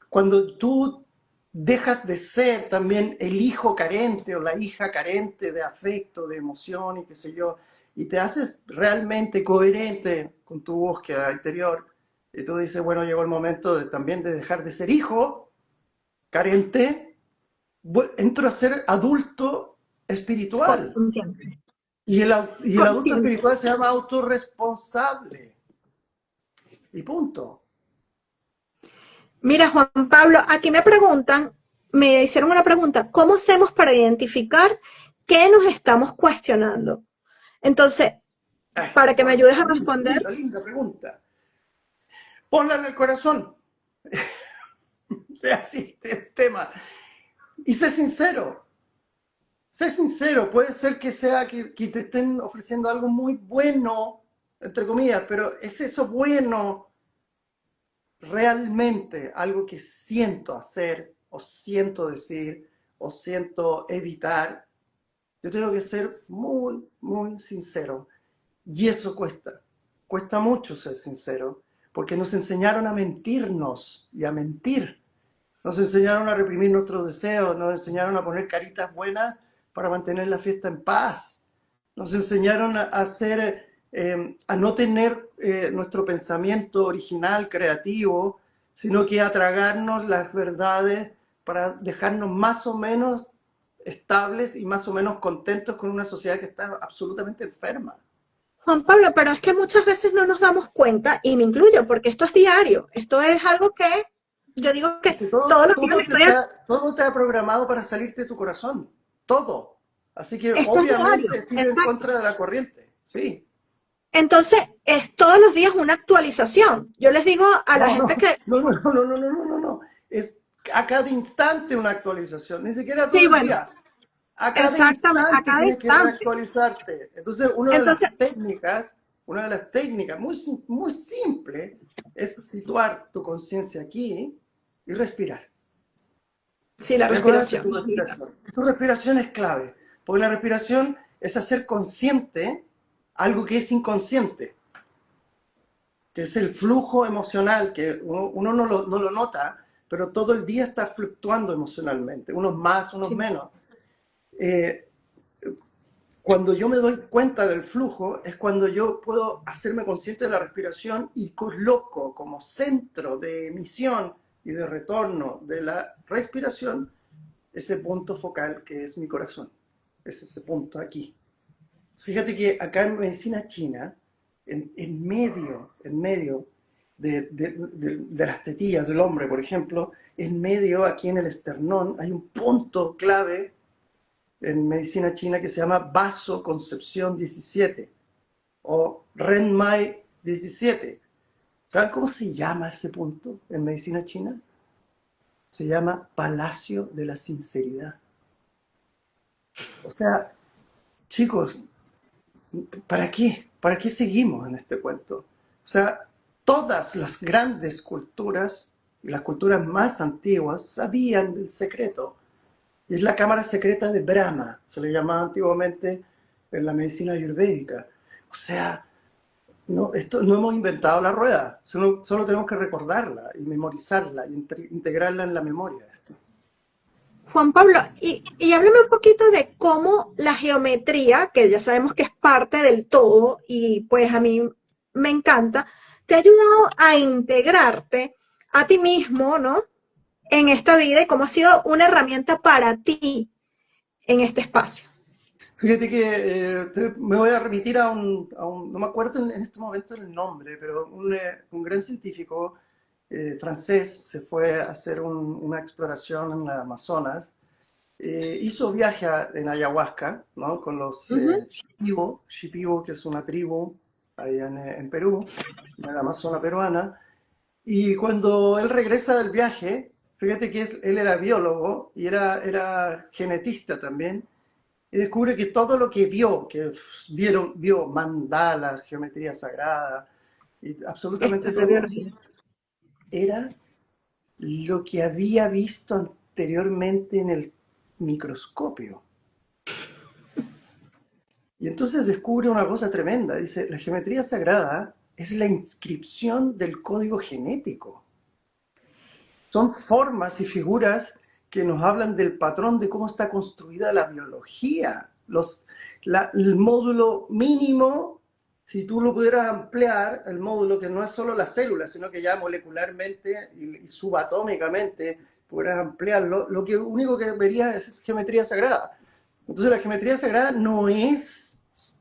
cuando tú dejas de ser también el hijo carente o la hija carente de afecto, de emoción y qué sé yo, y te haces realmente coherente con tu búsqueda interior, y tú dices, bueno, llegó el momento también de dejar de ser hijo carente, entro a ser adulto espiritual. Consciente. Y el adulto Consciente. espiritual se llama autorresponsable. Y punto. Mira, Juan Pablo, aquí me preguntan, me hicieron una pregunta, ¿cómo hacemos para identificar qué nos estamos cuestionando? Entonces, Ay, para que me bueno, ayudes a linda, responder, linda, linda pregunta. Ponla en el corazón. Sea así, el tema. Y sé sincero. Sé sincero. Puede ser que sea que te estén ofreciendo algo muy bueno, entre comillas, pero ¿es eso bueno realmente algo que siento hacer, o siento decir, o siento evitar? Yo tengo que ser muy, muy sincero. Y eso cuesta. Cuesta mucho ser sincero, porque nos enseñaron a mentirnos y a mentir. Nos enseñaron a reprimir nuestros deseos, nos enseñaron a poner caritas buenas para mantener la fiesta en paz. Nos enseñaron a hacer, a no tener nuestro pensamiento original, creativo, sino que a tragarnos las verdades para dejarnos más o menos estables y más o menos contentos con una sociedad que está absolutamente enferma. Juan Pablo, pero es que muchas veces no nos damos cuenta, y me incluyo, porque esto es diario, esto es algo que yo digo Es que que todos los días estoy, todo te ha programado para salirte de tu corazón. Todo. Así que esto es obviamente diario, es ir en exacto. contra de la corriente. Sí. Entonces, es todos los días una actualización. Yo les digo a la No, no, gente que, no, no, no, no, no, no, no, no. Es a cada instante una actualización, ni siquiera todo sí, el bueno, día. A cada exactamente, a instante cada tienes que instante. reactualizarte. Entonces, Entonces, una de las técnicas muy simple es situar tu conciencia aquí y respirar. sí, la Y acuérdate respiración. tu respiración. Tu respiración es clave, porque la respiración es hacer consciente algo que es inconsciente, que es el flujo emocional, que uno no lo nota, pero todo el día está fluctuando emocionalmente, unos más, unos Sí. menos. Eh, Cuando yo me doy cuenta del flujo es cuando yo puedo hacerme consciente de la respiración y coloco como centro de emisión y de retorno de la respiración ese punto focal que es mi corazón. Es ese punto aquí. Fíjate que acá en medicina china, en medio de las tetillas del hombre, por ejemplo, en medio, aquí en el esternón, hay un punto clave en medicina china que se llama vasoconcepción 17 o Renmai 17. ¿Saben cómo se llama ese punto en medicina china? Se llama Palacio de la Sinceridad. O sea, chicos, ¿para qué? ¿Para qué seguimos en este cuento? O sea, todas las grandes culturas y las culturas más antiguas sabían del secreto. Y es la cámara secreta de Brahma, se le llamaba antiguamente en la medicina ayurvédica. O sea, no, no hemos inventado la rueda, solo tenemos que recordarla y memorizarla y integrarla en la memoria. Esto. Juan Pablo, y háblame un poquito de cómo la geometría, que ya sabemos que es parte del todo y pues a mí me encanta, te ha ayudado a integrarte a ti mismo, ¿no? En esta vida y cómo ha sido una herramienta para ti en este espacio. Fíjate que me voy a remitir no me acuerdo en este momento el nombre, pero un gran científico francés se fue a hacer una exploración en las Amazonas. Hizo viaje en ayahuasca, ¿no? Con los Ujú. Shipibo, que es una tribu allá en Perú, en la Amazona peruana. Y cuando él regresa del viaje, fíjate que él era biólogo y era genetista también, y descubre que todo lo que vio mandalas, geometría sagrada, y absolutamente Estudio todo, biología. era lo que había visto anteriormente en el microscopio. Y entonces descubre una cosa tremenda. Dice, la geometría sagrada es la inscripción del código genético. Son formas y figuras que nos hablan del patrón de cómo está construida la biología. El módulo mínimo, si tú lo pudieras ampliar, el módulo que no es solo la célula, sino que ya molecularmente y subatómicamente pudieras ampliarlo, lo que único que verías es geometría sagrada. Entonces la geometría sagrada no es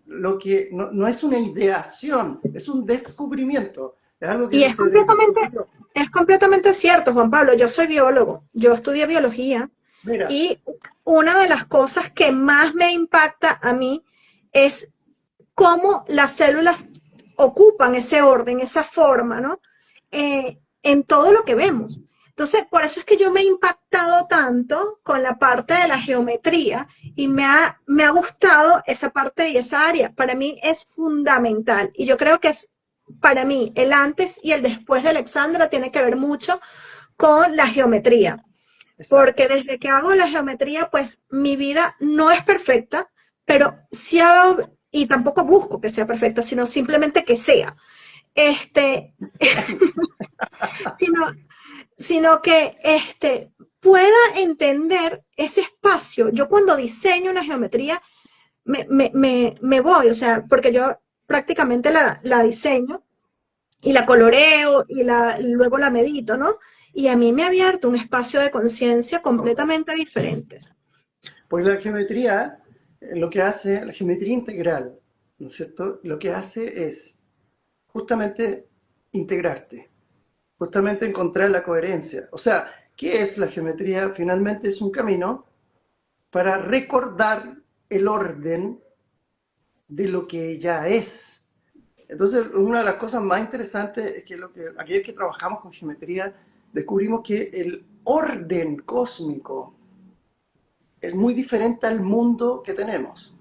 no es una ideación, es un descubrimiento. Es algo Y que se descubrió. es completamente cierto, Juan Pablo. Yo soy biólogo, yo estudié biología Mira, y una de las cosas que más me impacta a mí es cómo las células ocupan ese orden, esa forma, ¿no? En todo lo que vemos. Entonces, por eso es que yo me he impactado tanto con la parte de la geometría y me ha gustado esa parte y esa área. Para mí es fundamental y yo creo que es, para mí, el antes y el después de Alexandra tiene que ver mucho con la geometría, porque exacto. desde que hago la geometría, pues mi vida no es perfecta, pero sí hago, y tampoco busco que sea perfecta, sino simplemente que sea. Este, sino, sino que pueda entender ese espacio. Yo cuando diseño una geometría me voy, o sea, porque yo prácticamente la diseño y la coloreo y luego la medito, ¿no? Y a mí me ha abierto un espacio de conciencia completamente diferente. Pues la geometría, lo que hace, la geometría integral, ¿no es cierto? Lo que hace es justamente integrarte, justamente encontrar la coherencia. O sea, ¿qué es la geometría? Finalmente es un camino para recordar el orden de lo que ya es. Entonces, una de las cosas más interesantes es que, aquellos que trabajamos con geometría descubrimos que el orden cósmico es muy diferente al mundo que tenemos.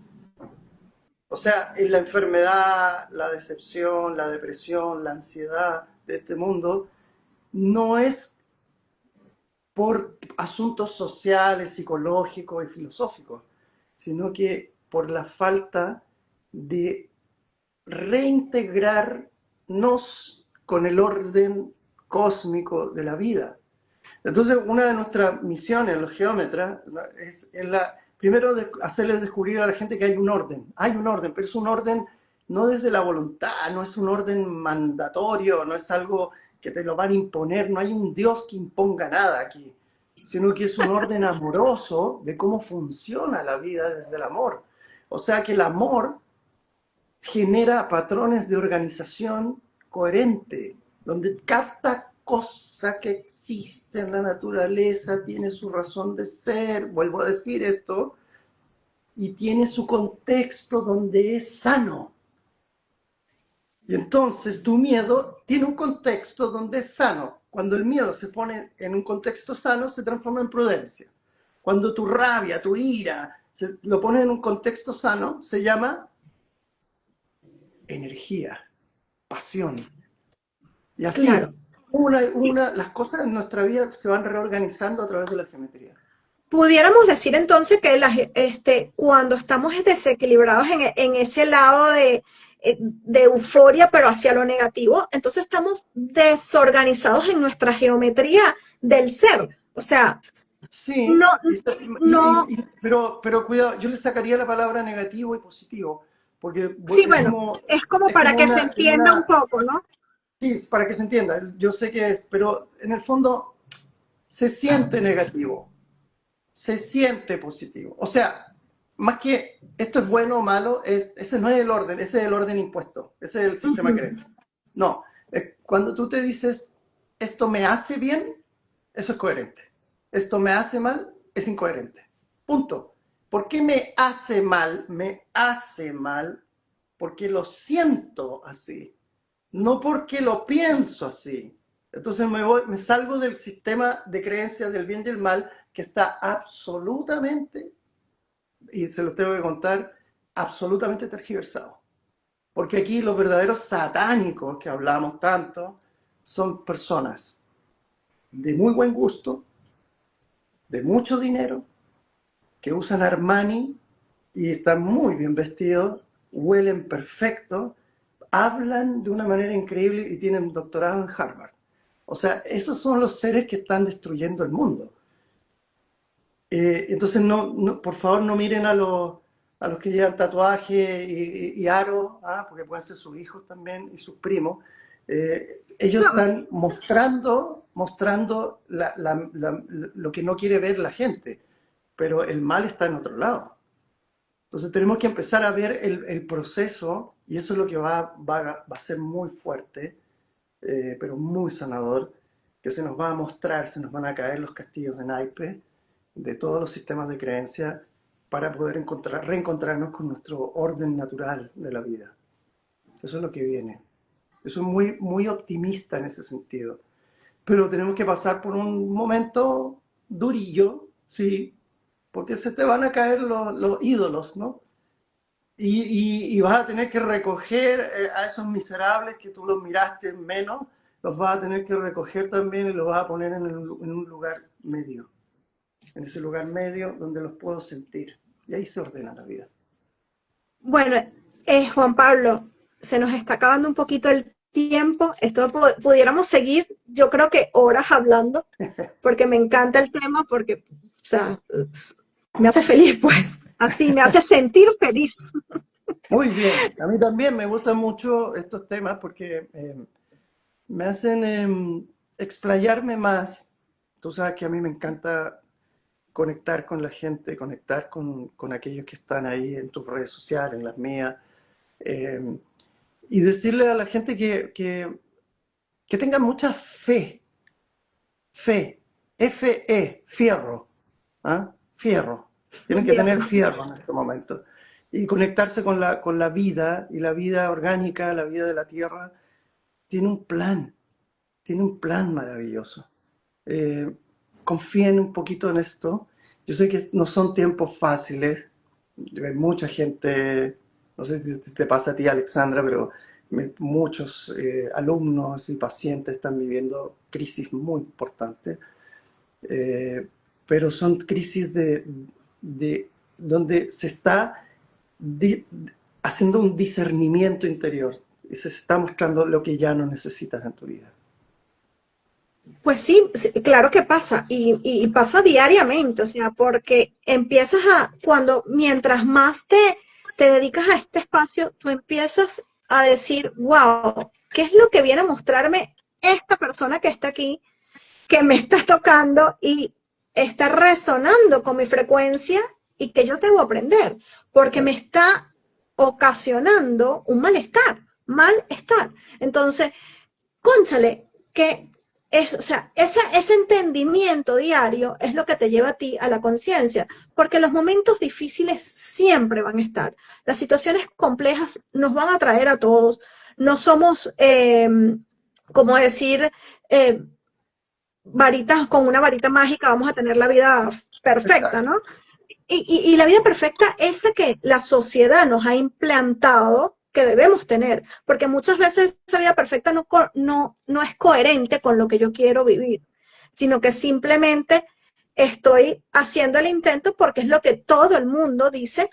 O sea, en la enfermedad, la decepción, la depresión, la ansiedad de este mundo no es por asuntos sociales, psicológicos y filosóficos, sino que por la falta de reintegrarnos con el orden cósmico de la vida. Entonces, una de nuestras misiones, los geómetras, es primero hacerles descubrir a la gente que hay un orden, pero es un orden no desde la voluntad, no es un orden mandatorio, no es algo que te lo van a imponer, no hay un Dios que imponga nada aquí, sino que es un orden amoroso de cómo funciona la vida desde el amor. O sea que el amor genera patrones de organización coherente, donde cada cosa que existe en la naturaleza tiene su razón de ser, vuelvo a decir esto, y tiene su contexto donde es sano. Y entonces tu miedo tiene un contexto donde es sano. Cuando el miedo se pone en un contexto sano, se transforma en prudencia. Cuando tu rabia, tu ira, lo pone en un contexto sano, se llama energía, pasión. Y así, Claro. las cosas en nuestra vida se van reorganizando a través de la geometría. Pudiéramos decir entonces que cuando estamos desequilibrados en ese lado de euforia, pero hacia lo negativo, entonces estamos desorganizados en nuestra geometría del ser. O sea, no, Sí, no, pero cuidado, yo le sacaría la palabra negativo y positivo, porque sí, bueno, es como es para como que se es entienda un una, poco, ¿no? sí, para que se entienda, yo sé que es, pero en el fondo se siente negativo, se siente positivo. O sea, más que esto es bueno o malo, ese no es el orden, ese es el orden impuesto, ese es el sistema de Ujú. creencias. No, cuando tú te dices, esto me hace bien, eso es coherente. Esto me hace mal, es incoherente. Punto. ¿Por qué me hace mal? Me hace mal porque lo siento así, no porque lo pienso así. Entonces me salgo del sistema de creencias del bien y el mal que está absolutamente, y se los tengo que contar, absolutamente tergiversado. Porque aquí los verdaderos satánicos que hablamos tanto son personas de muy buen gusto, de mucho dinero, que usan Armani y están muy bien vestidos, huelen perfecto, hablan de una manera increíble y tienen doctorado en Harvard. O sea, esos son los seres que están destruyendo el mundo. Entonces, por favor, no miren a los que llevan tatuaje y aros, porque pueden ser sus hijos también y sus primos. Ellos No, están mostrando lo que no quiere ver la gente, pero el mal está en otro lado. Entonces tenemos que empezar a ver el proceso y eso es lo que va a ser muy fuerte, pero muy sanador, que se nos va a mostrar, se nos van a caer los castillos de naipes de todos los sistemas de creencia para poder reencontrarnos con nuestro orden natural de la vida. Eso es lo que viene. Yo soy muy, muy optimista en ese sentido. Pero tenemos que pasar por un momento durillo, sí, porque se te van a caer los ídolos, ¿no? Y vas a tener que recoger a esos miserables que tú los miraste menos, los vas a tener que recoger también y los vas a poner en un lugar medio, en ese lugar medio donde los puedo sentir. Y ahí se ordena la vida. bueno, Juan Pablo, se nos está acabando un poquito el tiempo. Esto pudiéramos seguir, yo creo que horas hablando, porque me encanta el tema, porque, o sea, me hace feliz, pues, así, me hace sentir feliz. Muy bien, a mí también me gustan mucho estos temas porque me hacen explayarme más. Tú sabes que a mí me encanta conectar con la gente, conectar con aquellos que están ahí en tus redes sociales, en las mías, eh, y decirle a la gente que tengan mucha fe, fe, F-E, fierro, fierro. Tienen que tener Bien. fierro en este momento. Y conectarse con la vida, y la vida orgánica, la vida de la tierra, tiene un plan maravilloso. Eh, Confíen un poquito en esto. Yo sé que no son tiempos fáciles. Hay mucha gente, no sé si te pasa a ti, Alexandra, pero muchos alumnos y pacientes están viviendo crisis muy importantes. Eh, pero son crisis de donde se está di- haciendo un discernimiento interior y se está mostrando lo que ya no necesitas en tu vida. Pues sí, sí, claro que pasa y pasa diariamente, o sea, porque empiezas mientras más te dedicas a este espacio, tú empiezas a decir, wow, ¿qué es lo que viene a mostrarme esta persona que está aquí, que me está tocando y está resonando con mi frecuencia y que yo debo aprender, porque me Exacto. está ocasionando un malestar. Entonces, cónchale, que es, o sea, ese entendimiento diario es lo que te lleva a ti a la conciencia, porque los momentos difíciles siempre van a estar. Las situaciones complejas nos van a traer a todos. No somos, como decir, eh, varitas con una varita mágica, vamos a tener la vida perfecta, Exacto. ¿no? Y la vida perfecta esa que la sociedad nos ha implantado que debemos tener, porque muchas veces esa vida perfecta no es coherente con lo que yo quiero vivir, sino que simplemente estoy haciendo el intento porque es lo que todo el mundo dice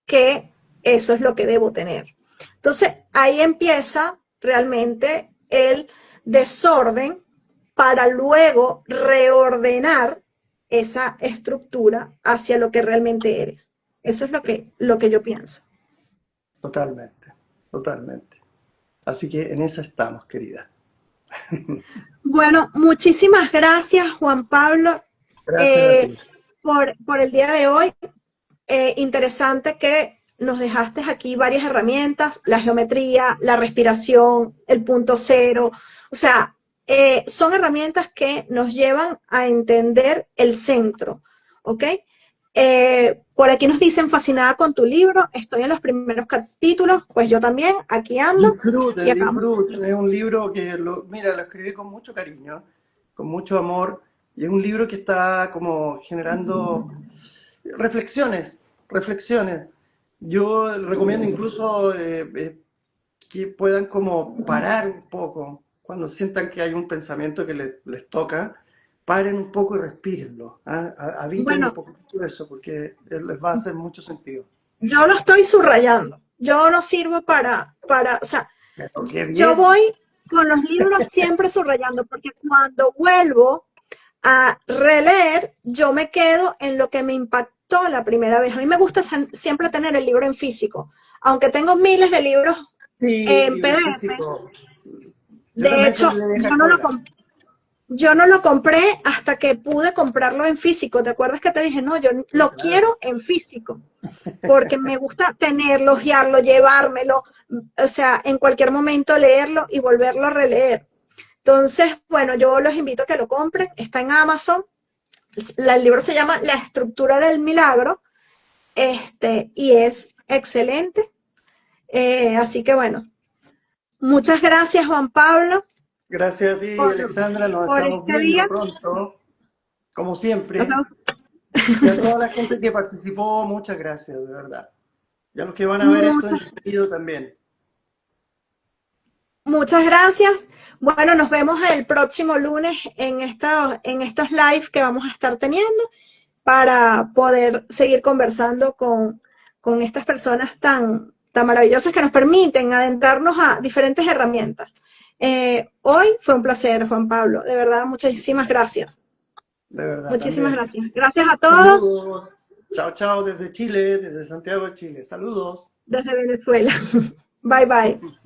que eso es lo que debo tener. Entonces ahí empieza realmente el desorden para luego reordenar esa estructura hacia lo que realmente eres. Eso es lo que yo pienso. Totalmente, totalmente. Así que en esa estamos, querida. Bueno, muchísimas gracias, Juan Pablo, Gracias a eh, ti. por el día de hoy. Interesante que nos dejaste aquí varias herramientas, la geometría, la respiración, el punto cero. O sea, son herramientas que nos llevan a entender el centro, ¿ok? Por aquí nos dicen fascinada con tu libro, estoy en los primeros capítulos, pues yo también, aquí ando y Disfruten, acá. disfruten. Es un libro que, mira, lo escribí con mucho cariño, con mucho amor, y es un libro que está como generando reflexiones, reflexiones. Yo recomiendo incluso que puedan como parar un poco cuando sientan que hay un pensamiento que les toca, paren un poco y respírenlo, ¿ah? Habiten un Bueno, poquito eso porque les va a hacer mucho sentido. yo lo estoy subrayando, yo no sirvo o sea, Pero qué yo bien. voy con los libros siempre subrayando, porque cuando vuelvo a releer, yo me quedo en lo que me impactó la primera vez. A mí me gusta siempre tener el libro en físico, aunque tengo miles de libros Sí, el en libro PDF. físico. Yo De también soy hecho, de vieja escuela. yo no lo compré hasta que pude comprarlo en físico. ¿Te acuerdas que te dije, no, yo Sí, lo claro. quiero en físico? Porque me gusta tenerlo, guiarlo, llevármelo, o sea, en cualquier momento leerlo y volverlo a releer. Entonces, bueno, yo los invito a que lo compren, está en Amazon, el libro se llama La estructura del milagro, y es excelente. Así que bueno, muchas gracias Juan Pablo Gracias a ti, por, Alexandra. Nos por estamos este día. viendo pronto, como Nos siempre. vemos. Y a toda la gente que participó, muchas gracias, de verdad. Y a los que van a ver esto en Muchas, diferido también. muchas gracias. Bueno, nos vemos el próximo lunes en estos live que vamos a estar teniendo para poder seguir conversando con estas personas tan maravillosas que nos permiten adentrarnos a diferentes herramientas. Hoy fue un placer, Juan Pablo. De verdad, muchísimas gracias. De verdad, Muchísimas también. gracias. Gracias a todos Saludos. Chao, chao, desde Chile, desde Santiago de Chile. Saludos. desde Venezuela. Bye bye.